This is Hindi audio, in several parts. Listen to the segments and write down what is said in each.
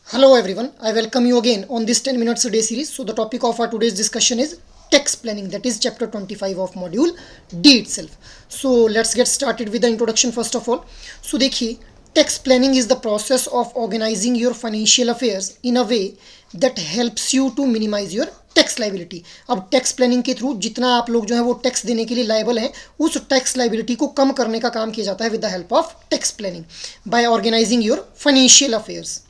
Hello everyone, I welcome you again on this 10 minutes a day series. So the topic of our today's discussion is tax planning, that is chapter 25 of module D itself. So let's get started with the introduction first of all. So देखिए, tax planning is the process of organizing your financial affairs in a way that helps you to minimize your tax liability. अब टैक्स प्लानिंग के थ्रू जितना आप लोग जो है वो टैक्स देने के लिए लाइबल हैं, उस टैक्स लाइबिलिटी को कम करने का काम किया जाता है with the help of tax planning by organizing your financial affairs.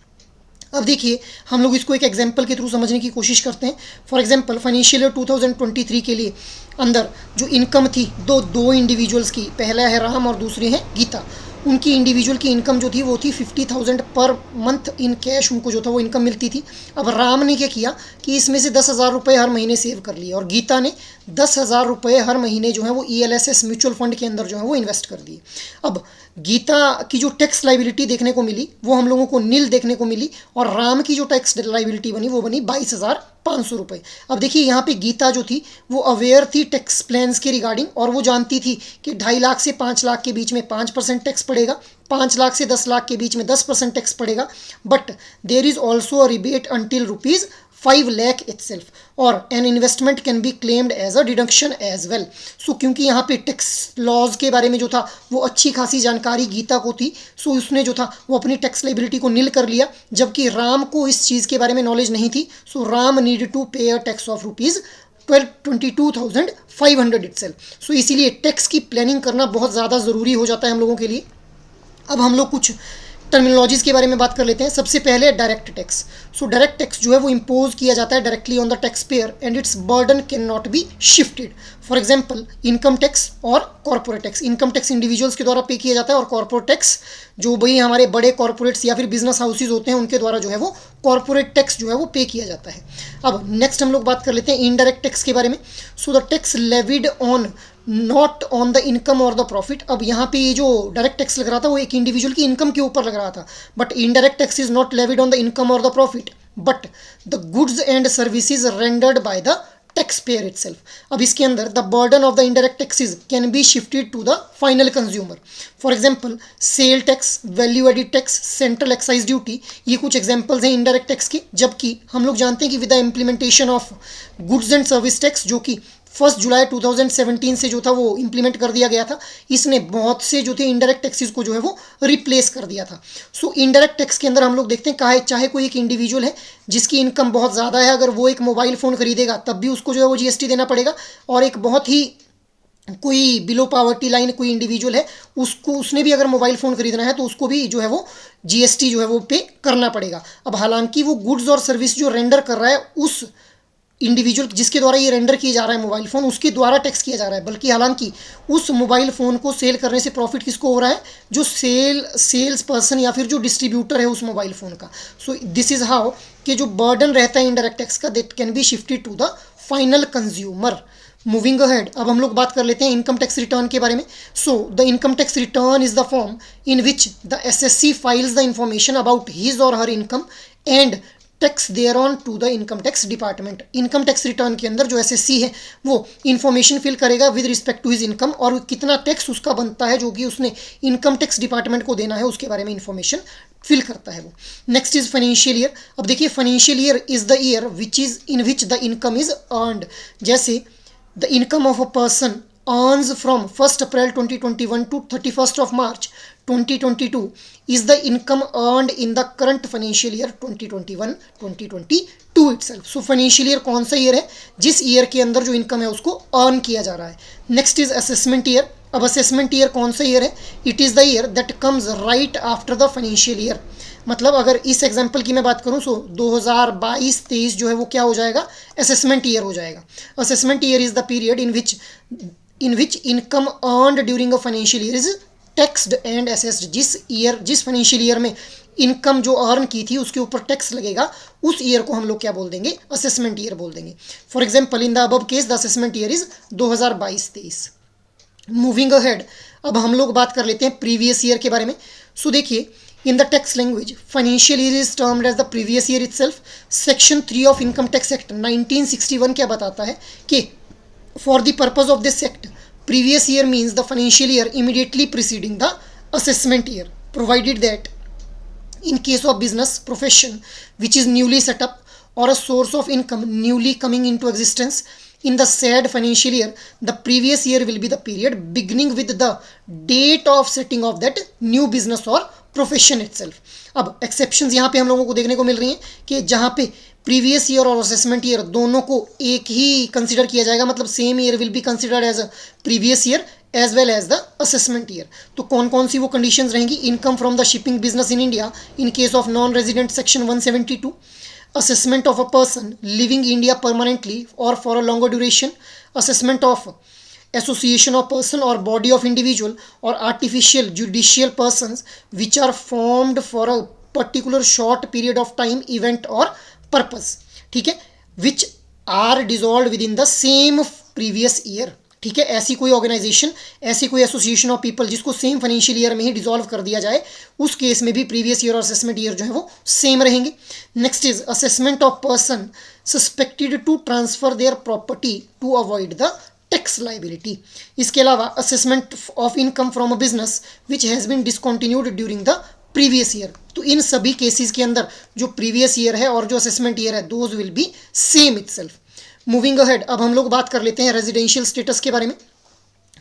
अब देखिए, हम लोग इसको एक एग्जांपल के थ्रू समझने की कोशिश करते हैं. फॉर एग्जांपल फाइनेंशियल ईयर 2023 के लिए अंदर जो इनकम थी दो इंडिविजुअल्स की, पहला है राम और दूसरी है गीता. उनकी इंडिविजुअल की इनकम जो थी वो थी 50,000 पर मंथ इन कैश. उनको जो था वो इनकम मिलती थी. अब राम ने क्या किया कि इसमें से 10,000 रुपये हर महीने सेव कर लिए और गीता ने 10,000 रुपये हर महीने जो है वो ELSS म्यूचुअल फंड के अंदर जो है वो इन्वेस्ट कर दिए. अब गीता की जो टैक्स लाइबिलिटी देखने को मिली वो हम लोगों को नील देखने को मिली और राम की जो टैक्स लाइबिलिटी बनी वो बनी 22,500 रुपये. अब देखिए, यहाँ पे गीता जो थी वो अवेयर थी टैक्स प्लान्स के रिगार्डिंग और वो जानती थी कि 2.5 लाख से 5 लाख के बीच में 5% टैक्स पड़ेगा, 5 लाख से 10 लाख के बीच में 10% टैक्स पड़ेगा. But there is also a rebate until ₹5 lakh itself और an investment can be claimed as a deduction as well. So क्योंकि यहाँ पे टैक्स लॉज के बारे में जो था वो अच्छी खासी जानकारी गीता को थी, सो उसने जो था वो अपनी टैक्स लाइबिलिटी को नील कर लिया, जबकि राम को इस चीज़ के बारे में नॉलेज नहीं थी. सो राम नीड टू पे अ टैक्स ऑफ ₹22,500 इटसेल्फ. सो इसीलिए टैक्स की प्लानिंग करना बहुत ज़्यादा ज़रूरी हो जाता है हम लोगों के लिए. अब हम लोग कुछ टर्मिनोलॉजीज़ के बारे में बात कर लेते हैं. सबसे पहले direct tax. So direct tax जो है वो इम्पोज किया जाता है directly on the tax payer and its burden can not be shifted. For example income tax और corporate tax. Income tax individuals के द्वारा पे किया जाता है और कॉर्पोरेट टैक्स जो भाई हमारे बड़े कॉर्पोरेट्स या फिर बिजनेस हाउसेज होते हैं उनके द्वारा जो है वो कॉर्पोरेट टैक्स जो है वो पे किया जाता है. अब नेक्स्ट हम लोग बात कर लेते हैं इनडायरेक्ट टैक्स के बारे में. So the tax levied on not on the income और द प्रॉफिट. अब यहाँ पे ये जो डायरेक्ट टैक्स लग रहा था वो एक इंडिविजुअल की इनकम के ऊपर लग रहा था, but indirect tax is not levied on the income और the profit but the goods and services rendered by the tax payer itself. अब इसके अंदर the burden of the indirect taxes can be shifted to the final consumer. For example sale tax, value added tax, central excise duty, ये कुछ एग्जांपल्स हैं इनडायरेक्ट टैक्स के. जबकि हम लोग जानते हैं कि with the implementation of goods and service tax जो कि 1 जुलाई 2017 से जो था वो इम्प्लीमेंट कर दिया गया था, इसने बहुत से जो थे इनडायरेक्ट टैक्सेस को जो है वो रिप्लेस कर दिया था. सो इनडायरेक्ट टैक्स के अंदर हम लोग देखते हैं चाहे कोई एक इंडिविजुअल है जिसकी इनकम बहुत ज़्यादा है, अगर वो एक मोबाइल फ़ोन खरीदेगा तब भी उसको जो है वो GST देना पड़ेगा. और एक बहुत ही कोई बिलो पावर्टी लाइन कोई इंडिविजुअल है उसने भी अगर मोबाइल फ़ोन खरीदना है तो उसको भी जो है वो GST जो है वो पे करना पड़ेगा. अब हालांकि वो गुड्स और सर्विस जो रेंडर कर रहा है उस इंडिविजुअल जिसके द्वारा ये रेंडर किया जा रहा है मोबाइल फ़ोन, उसके द्वारा टैक्स किया जा रहा है, बल्कि हालांकि उस मोबाइल फ़ोन को सेल करने से प्रॉफिट किसको हो रहा है, जो सेल्स पर्सन या फिर जो डिस्ट्रीब्यूटर है उस मोबाइल फ़ोन का. सो दिस इज़ हाउ कि जो बर्डन रहता है इनडायरेक्ट टैक्स का that can be shifted to the final consumer. Moving ahead, अब हम लोग बात कर लेते हैं इनकम टैक्स रिटर्न के बारे में. So the income tax return is the form in which the SSC files the information about his और her income and tax thereon to the income tax department. Income tax return के अंदर जो SSC है वो इन्फॉर्मेशन फिल करेगा with respect to his income और कितना टैक्स उसका बनता है जो कि उसने इनकम टैक्स डिपार्टमेंट को देना है उसके बारे में इन्फॉर्मेशन फिल करता है वो. Next is financial year. अब देखिए, financial year is the year which is in which the income is earned. जैसे the income of a person earns from 1st April 2021 to 31st of March 2022 is the income earned in the current financial year 2021-2022 itself. So financial year कौन सा ईयर है जिस ईयर के अंदर जो इनकम है उसको अर्न किया जा रहा है. Next is assessment year. अब असेसमेंट ईयर कौन सा ईयर है, it is the year that comes right after the financial year. मतलब अगर इस एग्जाम्पल की मैं बात करूं सो 2022-23 जो है वो क्या हो जाएगा, असेसमेंट ईयर हो जाएगा. Assessment year is the period in which income earned during a financial year is taxed and assessed. जिस फाइनेंशियल ईयर में इनकम जो अर्न की थी उसके ऊपर टैक्स लगेगा उस ईयर को हम लोग क्या बोल देंगे, असेसमेंट ईयर बोल देंगे. For example in the above case the assessment year is 2022-23. Moving ahead, अब हम लोग बात कर लेते हैं प्रीवियस ईयर के बारे में. सो देखिए, in the tax language financial year is termed as the previous year itself. Section 3 of income tax act 1961 क्या बताता है कि for the purpose of this act, previous year means the financial year immediately preceding the assessment year, provided that in case of business profession which is newly set up or a source of income newly coming into existence in the said financial year, the previous year will be the period beginning with the date of setting of that new business or profession itself. अब एक्सेप्शंस यहाँ पे हम लोगों को देखने को मिल रही हैं कि जहाँ पे प्रीवियस ईयर और असेसमेंट ईयर दोनों को एक ही कंसिडर किया जाएगा, मतलब same year will be considered as a previous year as well as the assessment year. तो कौन कौन सी वो कंडीशंस रहेंगी? Income from the shipping business in India in case of non resident section 172, assessment of a person living India permanently or for a longer duration, assessment of association of person or body of individual or artificial judicial persons which are formed for a particular short period of time, event or purpose. ठीक है, which are dissolved within the same previous year. ठीक है, ऐसी कोई ऑर्गेनाइजेशन, ऐसी कोई एसोसिएशन ऑफ पीपल जिसको सेम फाइनेंशियल ईयर में ही डिसॉल्व कर दिया जाए, उस केस में भी प्रीवियस ईयर और असेसमेंट ईयर जो है वो सेम रहेंगे. Next is assessment of person suspected to transfer their property to avoid the tax liability. इसके अलावा assessment of income from a business which has been discontinued during the previous year. तो इन सभी केसेस के अंदर जो प्रीवियस ईयर है और जो असेसमेंट ईयर है, those will be same itself. Moving ahead, अब हम लोग बात कर लेते हैं रेजिडेंशियल स्टेटस के बारे में.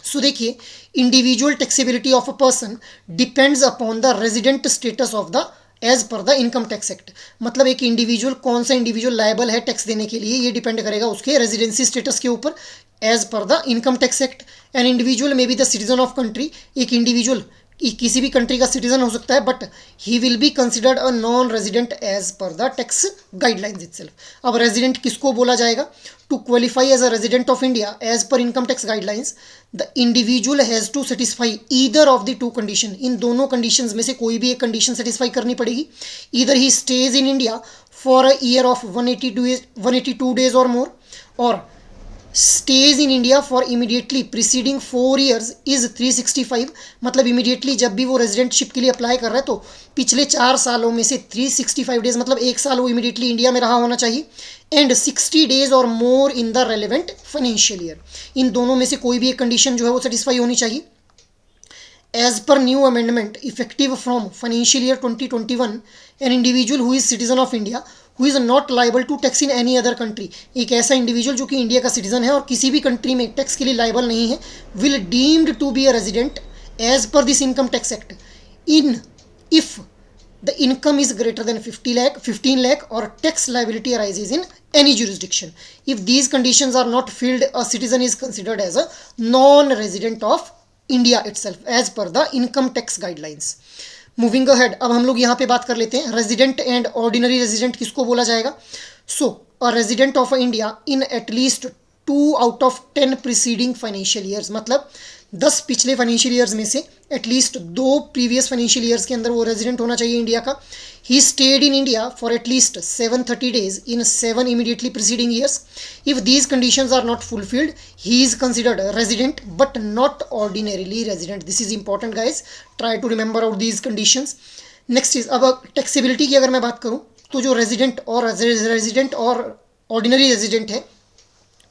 सो देखिए, individual taxability of a person depends upon the resident status of the as per the income tax act. मतलब एक इंडिविजुअल, कौन सा इंडिविजुअल लायबल है टैक्स देने के लिए, ये डिपेंड करेगा उसके रेजिडेंसी स्टेटस के ऊपर as per the income tax act. An individual may be the citizen of country. एक इंडिविजुअल किसी भी कंट्री का सिटीजन हो सकता है, but he will be considered a non resident as per the tax guidelines itself. अब रेजिडेंट किसको बोला जाएगा? To qualify as a resident of India as per income tax guidelines, the individual has to satisfy either of the two condition. इन दोनों कंडीशंस में से कोई भी एक कंडीशन सेटिस्फाई करनी पड़ेगी. Either he stage in India for a year of 182 days और मोर, और stage in India for immediately preceding 4 years is 365. मतलब इमीडिएटली जब भी वो रेजिडेंटशिप के लिए अप्लाई कर रहा है तो पिछले 4 सालों में से 365 डेज, मतलब 1 साल वो इमीडिएटली इंडिया में रहा होना चाहिए. एंड 60 days और more in the relevant financial year. इन दोनों में से कोई भी एक कंडीशन जो है वो सेटिस्फाई होनी चाहिए. As per new amendment effective from financial year 2021, an individual who is citizen of India who is not liable to tax in any other country, एक ऐसा इंडिविजुअल जो कि इंडिया का सिटीजन है और किसी भी कंट्री में टैक्स के लिए लाइबल नहीं है, will deemed to be a resident as per this income tax act in if the income is greater than 15 lakh or tax liability arises in any jurisdiction. If these conditions are not filled, a citizen is considered as a non-resident of India itself as per the income tax guidelines. Moving ahead, अब हम लोग यहाँ पे बात कर लेते हैं रेजिडेंट एंड ऑर्डिनरी रेजिडेंट किसको बोला जाएगा. So a resident of India in at least 2 out of 10 preceding financial years, मतलब 10 पिछले फाइनेंशियल ईयर्स में से एटलीस्ट 2 प्रीवियस फाइनेंशियल ईयर्स के अंदर वो रेजिडेंट होना चाहिए इंडिया का. He stayed in India for at least 730 days in 7 immediately preceding years. If these conditions are not fulfilled, he is considered resident but not ordinarily resident. This is important guys, try to remember out these conditions. Next is, अब टैक्सेबिलिटी की अगर मैं बात करूँ तो जो रेजिडेंट और ऑर्डिनरी रेजिडेंट है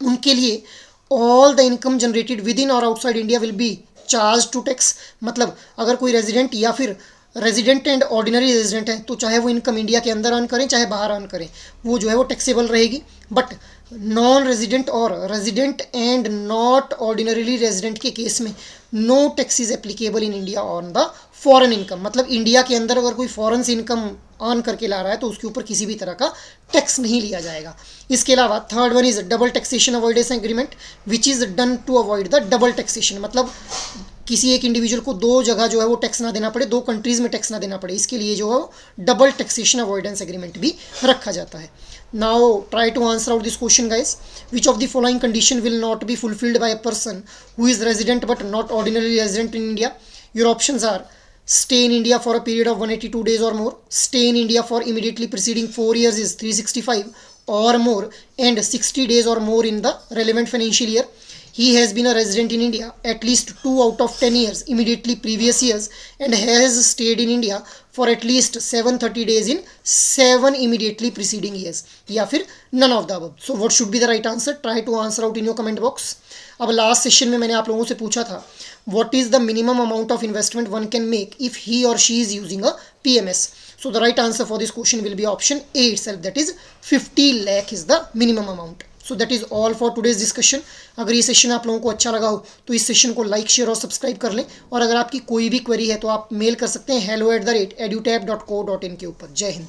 उनके लिए all the income generated within और outside India will be charge to tax. मतलब अगर कोई रेजिडेंट या फिर रेजिडेंट एंड ऑर्डिनरी रेजिडेंट है तो चाहे वो इनकम इंडिया के अंदर अर्न करें चाहे बाहर अर्न करें, वो जो है वो टैक्सेबल रहेगी. बट नॉन रेजिडेंट और resident and not ordinarily resident के केस में no tax is applicable in India on the foreign income. मतलब इंडिया के अंदर अगर कोई फॉरेन से इनकम अर्न करके ला रहा है तो उसके ऊपर किसी भी तरह का टैक्स नहीं लिया जाएगा. इसके अलावा third one is double taxation avoidance agreement which is done to avoid the double taxation. मतलब किसी एक इंडिविजुअल को 2 जगह जो है वो टैक्स ना देना पड़े, 2 कंट्रीज़ में टैक्स ना देना पड़े, इसके लिए जो है डबल टैक्सेशन अवॉइडेंस एग्रीमेंट भी रखा जाता है. Now try to answer out this question guys. Which of the following condition will not be fulfilled by a person who is resident but not ordinary resident in India. Your options are stay in India for a period of 182 days or more, stay in India for immediately preceding 4 years is 365 or more, and 60 days or more in the relevant financial year. He has been a resident in India at least 2 out of 10 years immediately previous years and has stayed in India for at least 730 days in 7 immediately preceding years. या फिर none of the above. So what should be the right answer? Try to answer out in your comment box. अब लास्ट सेशन में मैंने आप लोगों से पूछा था what is the minimum amount of investment one can make if he or she is using a PMS. So the right answer for this question will be option A itself, that is 50 lakh is the minimum amount. So that is all for today's discussion. अगर ये सेशन आप लोगों को अच्छा लगा हो तो इस सेशन को लाइक, शेयर और सब्सक्राइब कर लें, और अगर आपकी कोई भी क्वेरी है तो आप मेल कर सकते हैं hello@edutab.co.in के ऊपर. जय हिंद.